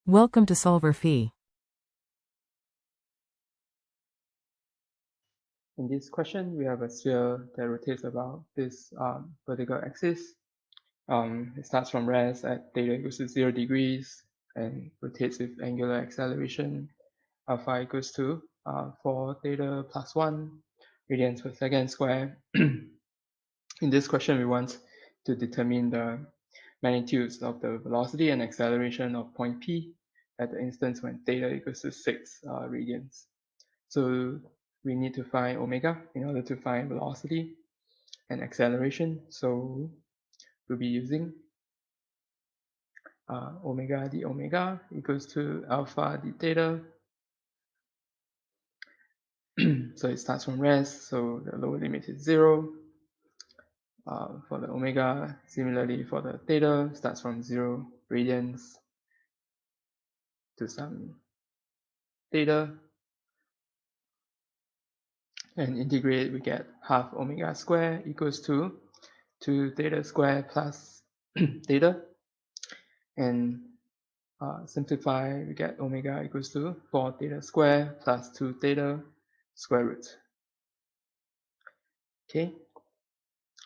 Welcome to solverfy. In this question, we have a sphere that rotates about this vertical axis. It starts from rest at theta equals to 0 degrees and rotates with angular acceleration alpha equals to 4 theta plus 1 radians per second square. In this question, we want to determine the magnitudes of the velocity and acceleration of point P at the instance when theta equals to 6 radians. So we need to find omega in order to find velocity and acceleration. So we'll be using omega d omega equals to alpha d theta. So it starts from rest, so the lower limit is 0. For the omega, similarly for the theta, starts from 0 radians to some theta. And integrate, we get half omega square equals to 2 theta square plus theta. And simplify, we get omega equals to 4 theta square plus 2 theta square root. Okay,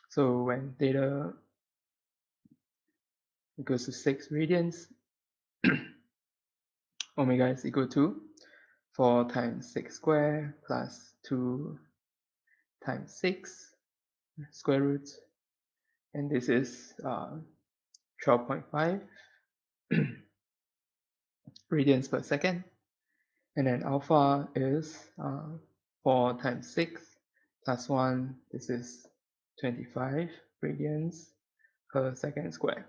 so when theta equals to 6 radians, omega is equal to 4 times 6 square plus 2 times 6 square root, and this is 12.5 radians per second. And then alpha is 4 times 6 plus 1, this is 25 radians per second square.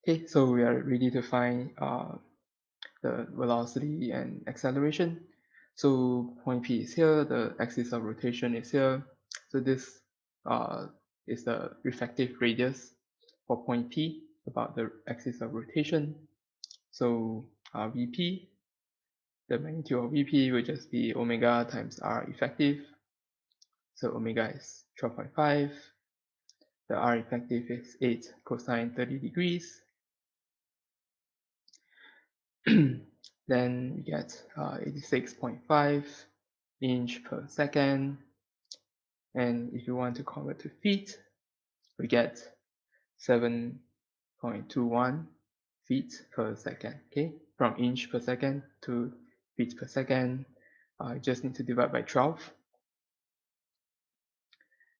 Okay, so we are ready to find the velocity and acceleration. So point P is here, the axis of rotation is here. So this is the refractive radius for point P about the axis of rotation. So Vp, the magnitude of Vp will just be omega times R effective. So omega is 12.5. The R effective is 8 cosine 30 degrees. Then we get 86.5 inch per second. And if you want to convert to feet, we get 7.21 feet per second. Okay, from inch per second to feet per second, you just need to divide by 12.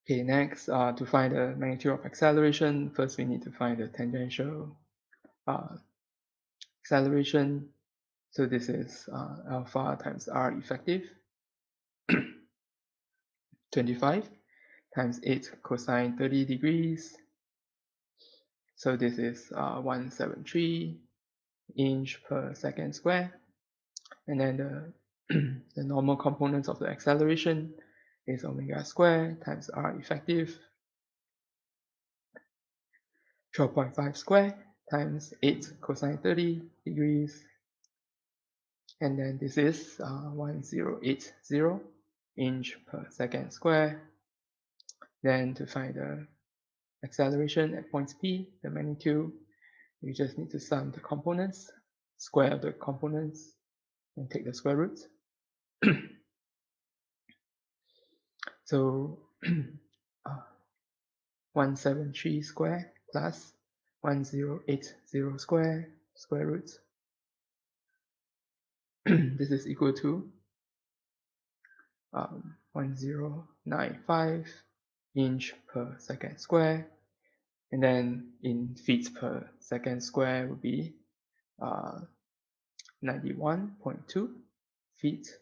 Okay, next, to find the magnitude of acceleration, first we need to find the tangential acceleration. So this is alpha times R effective, 25 times 8 cosine 30 degrees. So this is 173 inch per second square. And then the normal components of the acceleration is omega square times R effective, 12.5 square times 8 cosine 30 degrees. And then this is 1080 inch per second square. Then to find the acceleration at points P, the magnitude, you just need to sum the components, square the components, and take the square root. So 173 square plus 1080 square root. This is equal to 1095 inch per second square, and then in feet per second square would be 91.2 feet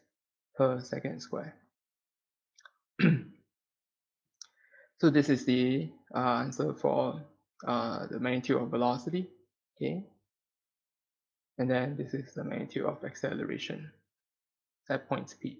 per second square. So this is the answer for the magnitude of velocity. Okay, and then this is the magnitude of acceleration at point P.